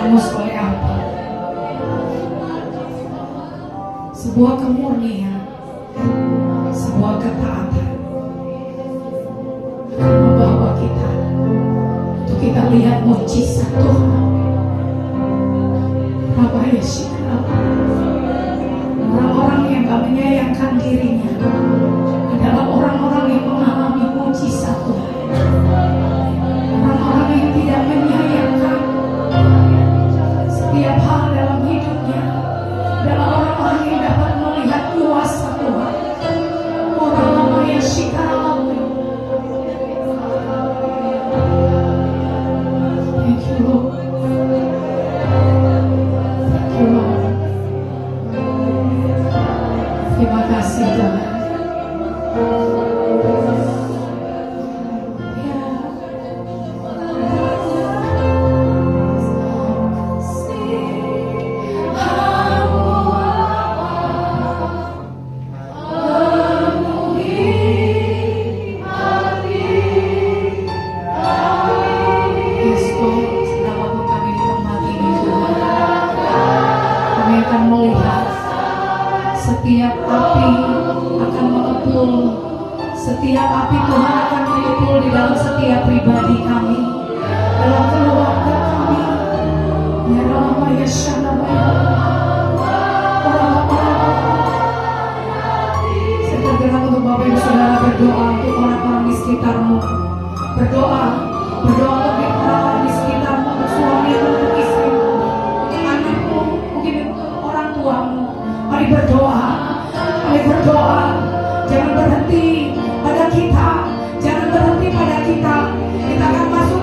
hangus oleh apa? Sebuah kemurnian, sebuah ketaatan akan membawa kita untuk kita lihat mujizat Tuhan. Apa ya sih? Orang-orang yang gak menyayangkan dirinya adalah orang-orang yang mengalami mujizat Tuhan. Orang-orang yang tidak menyayangkan setiap hal dalam hidupnya adalah orang-orang yang dapat melihat kuasa Tuhan. Orang-orang yang sekarang. Thank you, Lord. Thank you, Lord. Terima kasih Tuhan. Setiap api akan mengepul, setiap api Tuhan akan mengepul di dalam setiap pribadi kami, dalam keluarga kami. Ya Rama ya Shalama ya saya tergerak untuk Bapak Ibu Saudara berdoa untuk orang-orang di sekitarmu. Berdoa untuk orang-orang di sekitarmu, untuk suami, untuk istri, untuk anakmu, mungkin untuk orang tuamu. Mari berdoa, jangan berhenti pada kita, jangan berhenti pada kita. Kita akan masuk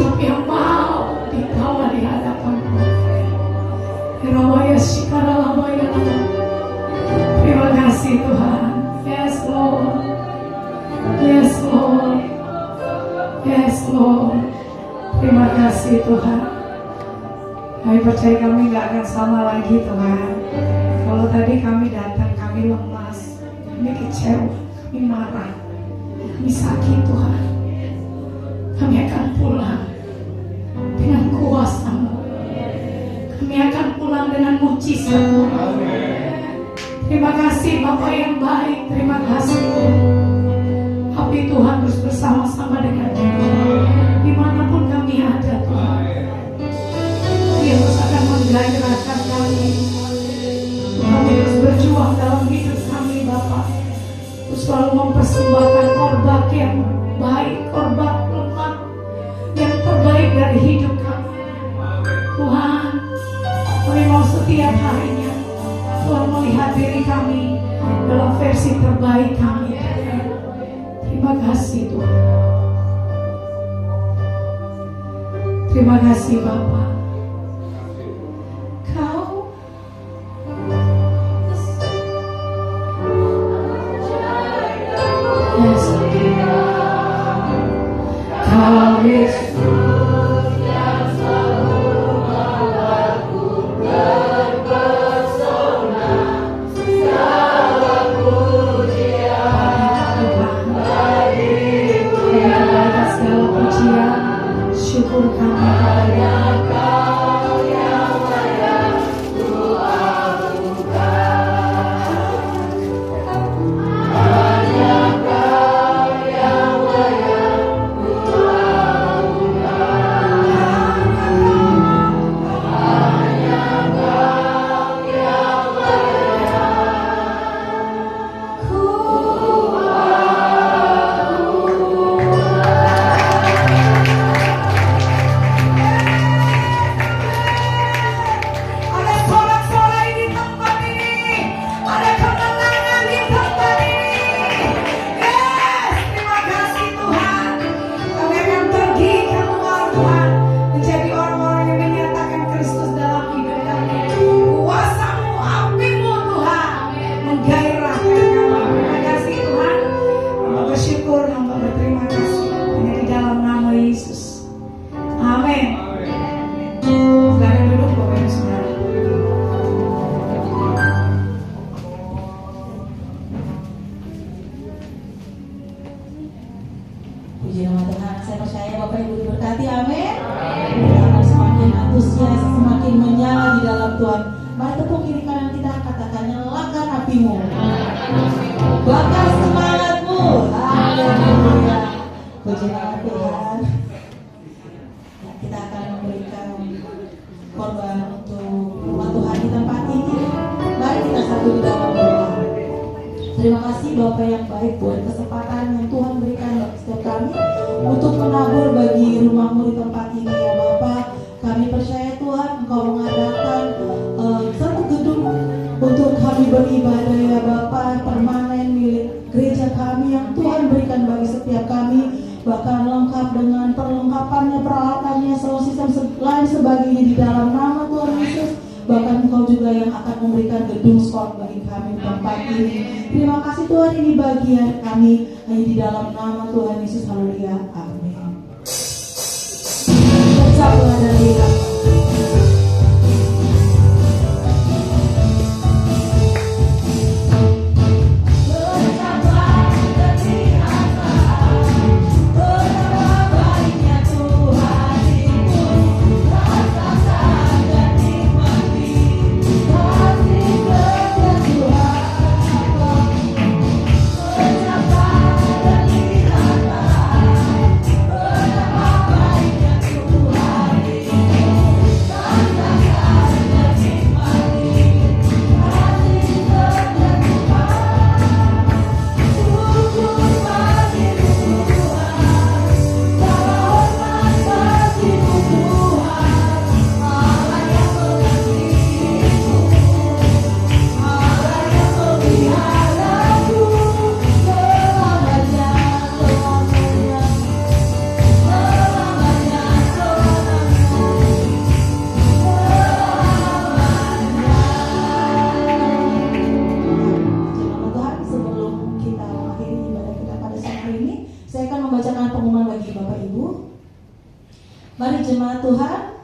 hidup yang mau dibawa di hadapan-Mu. Rawaya Shikara Lamaya. Terima kasih Tuhan. Yes Lord. Yes Lord. Yes Lord. Terima kasih Tuhan. Kami percaya kami gak akan sama lagi Tuhan. Kalau tadi kami datang, kami lemas, kami kecewa, kami marah, kami sakit Tuhan. Kami akan pulang dengan kuasa-Mu. Kami akan pulang dengan mujizat-Mu. Terima kasih Bapa yang baik. Terima kasih Tuhan. Api Tuhan terus bersama-sama dengan kami dimanapun kami ada Tuhan. Dia terus akan menggairahkan kami. Kami terus berjuang dalam hidup kami Bapa. Terus selalu mempersembahkan korban yang baik, korban lemah yang terbaik dari hidup kami. Tuhan, kami mau setiap harinya Tuhan melihat diri kami dalam versi terbaik kami. Terima kasih Tuhan. Terima kasih Bapa. Kau Yesus yang selalu membuatku terpesona. Segala pujian bagimu ya Allah, segala pujian syukur kami hanya Kau yang layak ku agunkan. Hanya Kau yang layak ku agunkan. Hanya Kau yang layak ku Ada sorak-sorai di tempat ini, ada kemenangan di tempat ini. Yes, terima kasih Tuhan. Kami akan pergi keluar Tuhan, menjadi orang-orang yang menyatakan Kristus dalam hidup kami. Kuasa-Mu, api-Mu Tuhan, menggairahkan kami. Terima kasih Tuhan. Hamba bersyukur, hamba berterima kasih. Hanya di dalam nama Yesus. Amin. Silakan duduk Bapak Ibu Saudara. Puji nama Tuhan. Saya percaya Bapak Ibu diberkati. Amin. Kita akan semakin antusias, semakin menyala di dalam Tuhan. Mari tepuk kiri kanan kita, katakan nyalakan apimu, bakar semangatmu. Haleluya. Puji nama Tuhan. Ya, kita akan memberikan korban untuk rumah Tuhan di tempat ini. Mari kita satu di dalam doa. Terima kasih Bapak yang baik buat kesempatan yang Tuhan berikan bagi setiap kami untuk menabur bagi rumah-Mu di tempat ini ya Bapak. Kami percaya Tuhan Engkau mengadakan satu gedung untuk kami beribadah ya Bapak, permanen milik gereja kami yang Tuhan berikan bagi setiap kami, bahkan lengkap dengan perlengkapannya, peralatannya, sound system lain sebagainya di dalam nama Tuhan Yesus. Bahkan Engkau juga yang akan memberikan gedung sekolah bagi kami di tempat ini. Terima kasih Tuhan, ini bagian kami hanya di dalam nama Tuhan Yesus. Haleluya. Amin. Bersama dari Mari jemaat Tuhan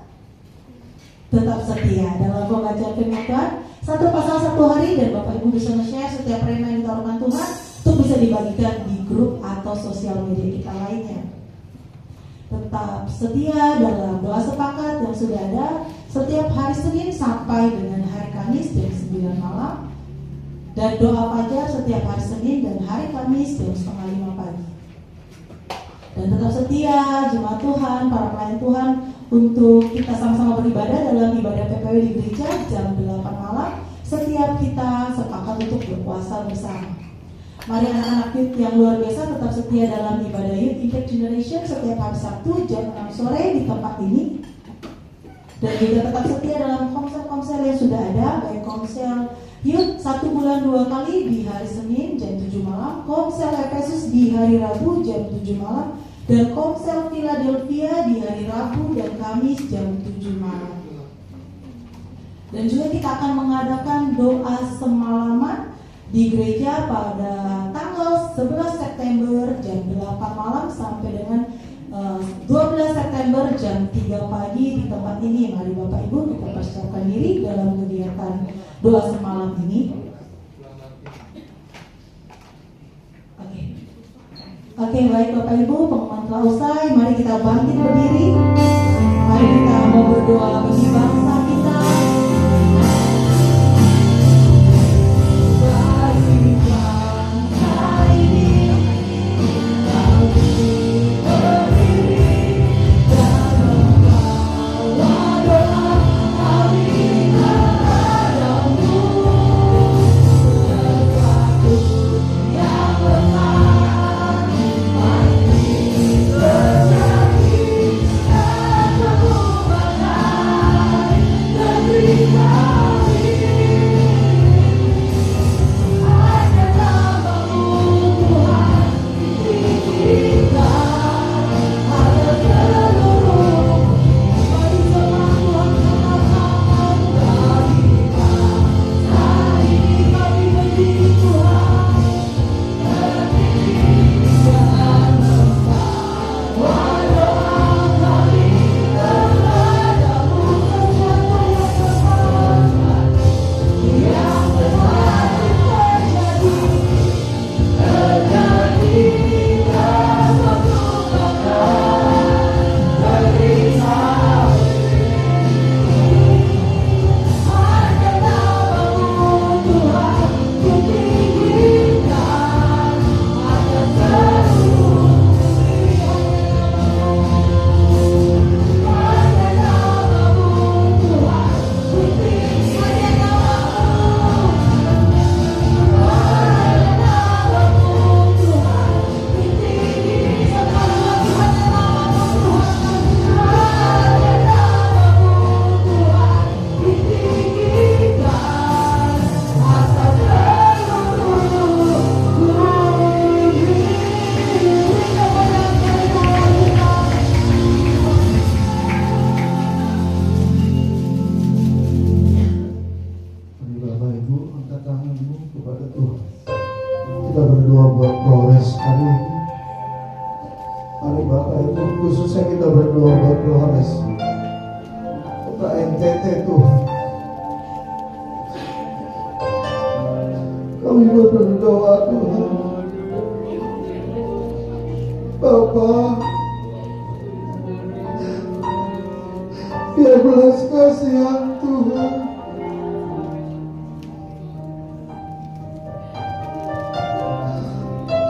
tetap setia dalam pembacaan firman Tuhan. Satu pasal satu hari, dan Bapak Ibu bisa share setiap rema yang ditaruhkan Tuhan itu bisa dibagikan di grup atau sosial media kita lainnya. Tetap setia dalam doa sepakat yang sudah ada setiap hari Senin sampai dengan hari Kamis jam 9 malam, dan doa fajar setiap hari Senin dan hari Kamis jam 4:30 pagi. Dan tetap setia jemaat Tuhan, para pelayan Tuhan, untuk kita sama-sama beribadah dalam ibadah PPW di gereja jam 8 malam. Setiap kita sepakat untuk berpuasa bersama. Mari anak-anak youth yang luar biasa tetap setia dalam ibadah Youth Impact Generation setiap hari Sabtu jam 6 sore di tempat ini. Dan juga tetap setia dalam komsel-komsel yang sudah ada, baik komsel Youth 1 bulan 2 kali di hari Senin jam 7 malam, komsel Efesus di hari Rabu jam 7 malam, dan komsel Philadelphia di hari Rabu dan Kamis jam 7 malam. Dan juga kita akan mengadakan doa semalaman di gereja pada tanggal 11 September jam 8 malam sampai dengan 12 September jam 3 pagi di tempat ini. Mari Bapak Ibu kita persiapkan diri dalam kegiatan doa semalam ini. Oke, baik Bapak Ibu, pengumuman telah usai. Mari kita bangkit berdiri. Mari kita mau berdoa bagi bangsa kita.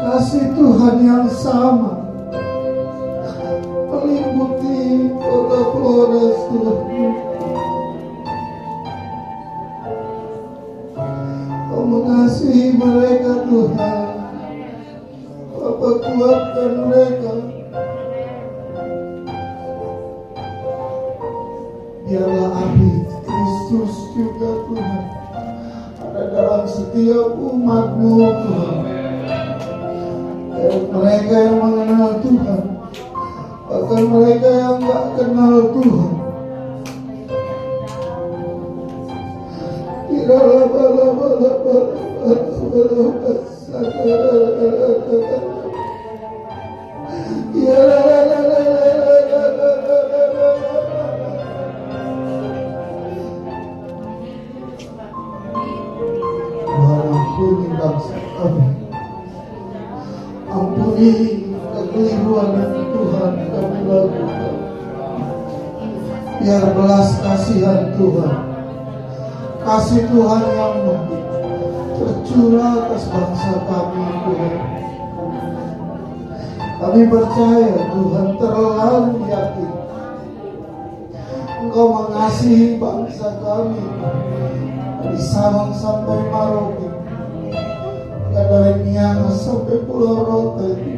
Kasih Tuhan yang sama meliputi kota Flores, Tuhan. Kau mengasihi mereka, Tuhan. Bapa, kuatkan mereka. Biarlah api Kristus juga, Tuhan, ada dalam setiap umat-Mu, Tuhan. Mereka yang mengenal Tuhan, bahkan mereka yang tak kenal Tuhan. biar belas kasihan Tuhan, kasih Tuhan yang tercurah atas bangsa kami Tuhan. Kami percaya Tuhan, terlalu yakin Engkau mengasihi bangsa kami dari Sabang sampai Merauke, dari Nias sampai Pulau Rote.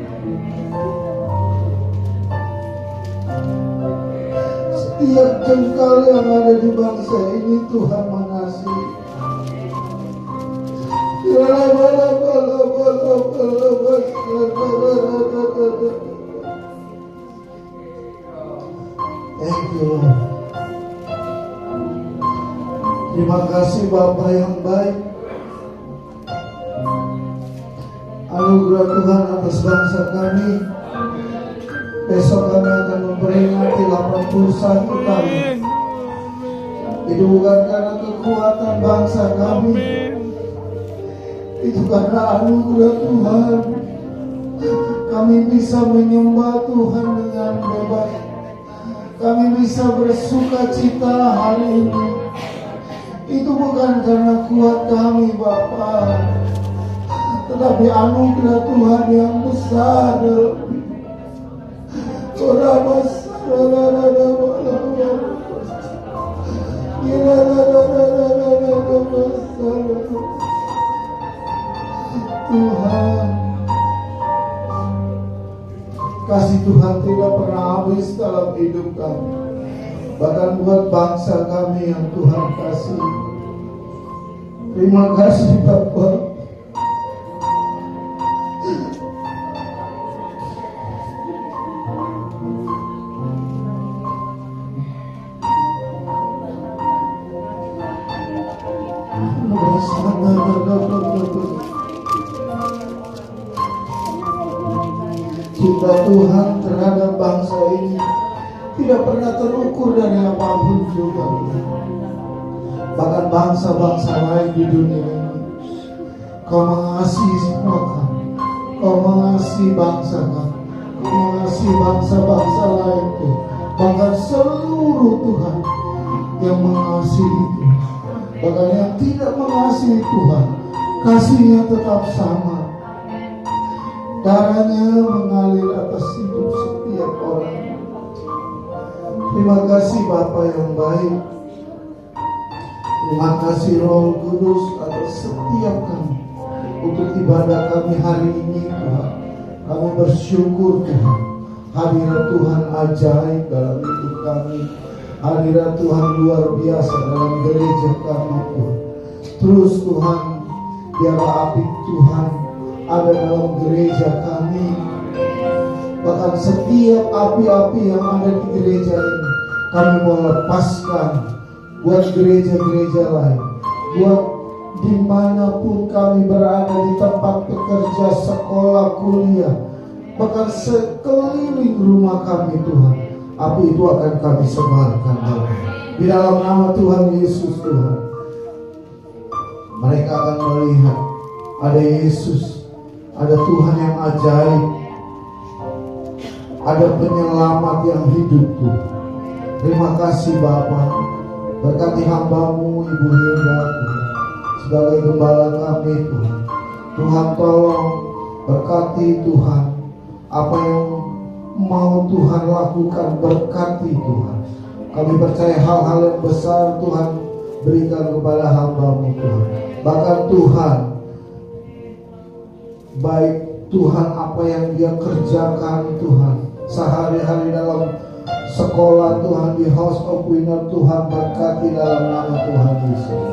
Setiap jengkal yang ada di bangsa ini Tuhan mengasihi. Thank you Lord. Terima kasih Bapa yang baik. Anugerah Tuhan atas bangsa kami. Besok kami akan memperingati 81 tahun. Itu bukan karena kekuatan bangsa kami, itu karena anugerah Tuhan. Kami bisa menyembah Tuhan dengan bebas. Kami bisa bersuka cita hari ini. Itu bukan karena kuat kami Bapa, tetapi anugerah Tuhan yang besar. Tuhan, kasih Tuhan tidak pernah habis dalam hidup kami, bahkan buat bangsa kami yang Tuhan kasih. Terima kasih Bapa. Cinta Tuhan terhadap bangsa ini tidak pernah terukur dari apapun juga. Bahkan bangsa-bangsa lain di dunia ini, Kau mengasihi semua kami. Kau mengasihi bangsa kami. Kau mengasihi bangsa-bangsa lain Tuhan. Bahkan seluruh Tuhan yang mengasihi Tuhan. Bahkan yang tidak mengasihi Tuhan, kasihnya tetap sama. Darahnya mengalir atas hidup setiap orang. Terima kasih Bapa yang baik. Terima kasih Roh Kudus atas setiap kami untuk ibadah kami hari ini Tuhan. Kami bersyukur Tuhan, hadirat Tuhan ajaib dalam hidup kami. Hadirat Tuhan luar biasa dalam gereja kami Tuhan. Terus Tuhan, biarlah api Tuhan ada dalam gereja kami. Bahkan setiap api-api yang ada di gereja ini, kami mau lepaskan buat gereja-gereja lain, buat dimanapun kami berada, di tempat bekerja, sekolah, kuliah, bahkan sekeliling rumah kami Tuhan. Api itu akan kami sebarkan di dalam nama Tuhan Yesus Tuhan. Mereka akan melihat ada Yesus, ada Tuhan yang ajaib, ada penyelamat yang hidup Tuhan. Terima kasih Bapa. Berkati hamba-Mu Ibu Hilda Tuhan, sebagai gembala kami Tuhan. Tuhan tolong berkati Tuhan, apa yang mau Tuhan lakukan, berkati Tuhan. Kami percaya hal-hal yang besar Tuhan berikan kepada hamba-Mu Tuhan. Bahkan Tuhan, baik Tuhan apa yang dia kerjakan Tuhan sehari-hari dalam sekolah Tuhan, di House of Winner, Tuhan berkati dalam nama Tuhan Yesus.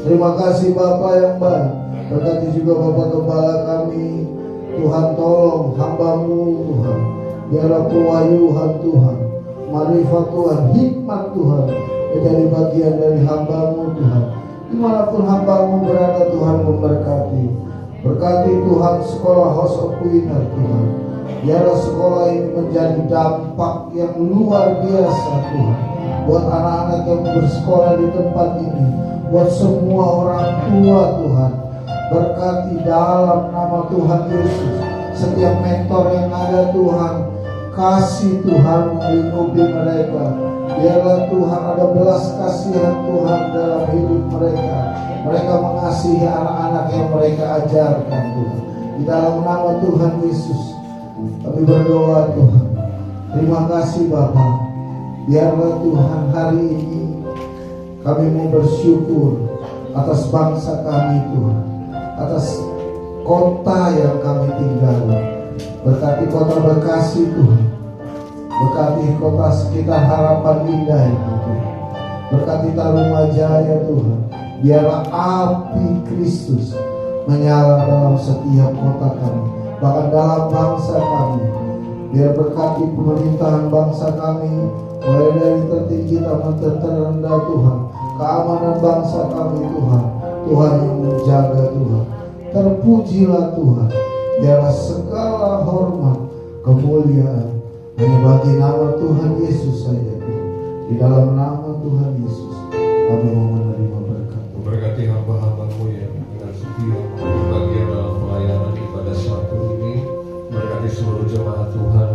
Terima kasih Bapa yang baik. Berkati juga Bapak Gembala kami. Tuhan tolong hamba-Mu Tuhan, biarlah pewahyuan Tuhan, marifat Tuhan, hikmat Tuhan menjadi bagian dari hamba-Mu Tuhan. Dimanapun hamba-Mu berada Tuhan memberkati. Berkati Tuhan sekolah House of Winner Tuhan. Biarlah sekolah ini menjadi dampak yang luar biasa Tuhan, buat anak-anak yang bersekolah di tempat ini, buat semua orang tua Tuhan. Berkati dalam nama Tuhan Yesus. Setiap mentor yang ada Tuhan, kasih Tuhan melingkupi mereka. Biarlah Tuhan ada belas kasihan Tuhan dalam hidup mereka. Mereka mengasihi anak-anak yang mereka ajarkan Tuhan. Di dalam nama Tuhan Yesus kami berdoa Tuhan. Terima kasih Bapa. Biarlah Tuhan hari ini kami mau bersyukur atas bangsa kami Tuhan, atas kota yang kami tinggali. Berkati kota Bekasi Tuhan, berkati kota sekitar Harapan Indah itu Tuhan. Berkati Tarumajaya Tuhan. Biarlah api Kristus menyala dalam setiap kota kami, bahkan dalam bangsa kami. Biar berkati pemerintahan bangsa kami, mulai dari tertinggi sampai terendah Tuhan. Keamanan bangsa kami Tuhan, Tuhan yang menjaga Tuhan. Terpujilah Tuhan. Biarlah segala hormat, kemuliaan hanya bagi nama Tuhan Yesus saja Tuhan. Di dalam nama Tuhan Yesus kami mau menerima berkat. Berkati hamba-hamba-Mu yang dengan setia bagian dalam pelayanan ibadah satu ini. Berkati seluruh jemaat Tuhan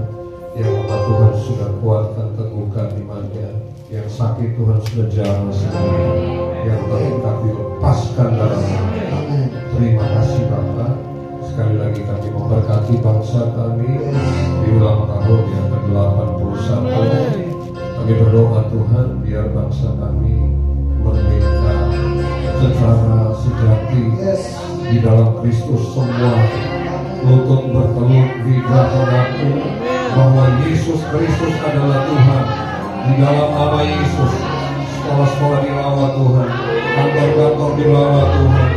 yang hamba Tuhan sudah kuatkan, teguhkan imannya. Yang sakit Tuhan sudah jamah semua. Yang tapi lepaskan dalam Amin. terima kasih Bapa. Sekali lagi kami memberkati bangsa kami di ulang tahun yang ke-81. Kami berdoa Tuhan biar bangsa kami merdeka secara sejati di dalam Kristus. Semua lutut bertelur, lidah mengaku bahwa Yesus Kristus adalah Tuhan. Di dalam nama Yesus, sekolah-sekolah dilawat Tuhan, kantor-kantor dilawat Tuhan,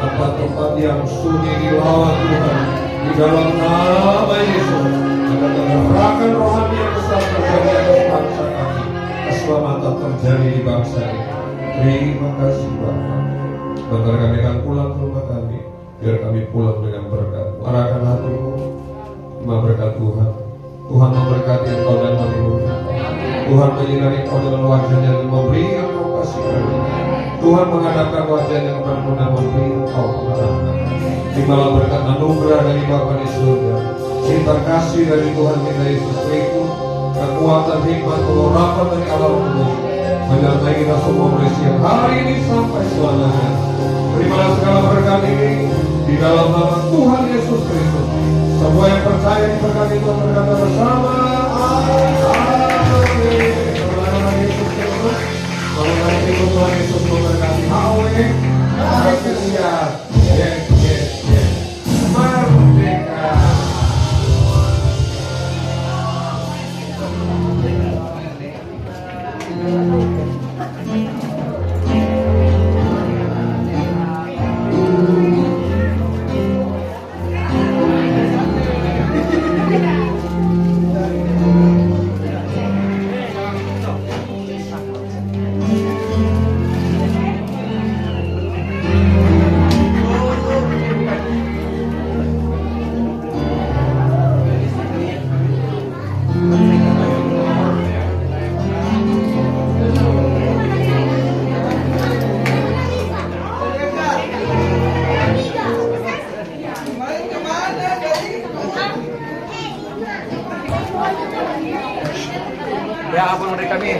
tempat-tempat yang sunyi dilawat Tuhan. Di dalam nama Yesus, akan ada gerakan rohani yang besar terjadi atas bangsa kami. Keselamatan terjadi di bangsa ini. Terima kasih Bapak. Bentar kami akan pulang ke rumah kami, biar kami pulang dengan berkat. Arahkan hatimu, terima berkat Tuhan. Tuhan memberkati engkau dan melindungi engkau. Tuhan menyinari engkau dengan wajahnya dan memberi engkau kasih karunia. Tuhan menghadapkan wajahnya kepadamu dan memberi engkau pengharapan. Terimalah berkat anugerah dari Bapa di surga, cinta kasih dari Tuhan kita Yesus Kristus, kekuatan hikmat pengharapan dari Allah Kudus menyertai kita semua mulai siang hari ini sampai selamanya. Terimalah segala berkat ini di dalam nama Tuhan Yesus Kristus. Semua yang percaya diberkati Tuhan berkata bersama. Amin. Dalam Yesus Kristus, mengenai itu Tuhan Yesus memberkati. Amin. Haleluya. Yes, yes, yes. Merdeka. Ya ampun mereka nih.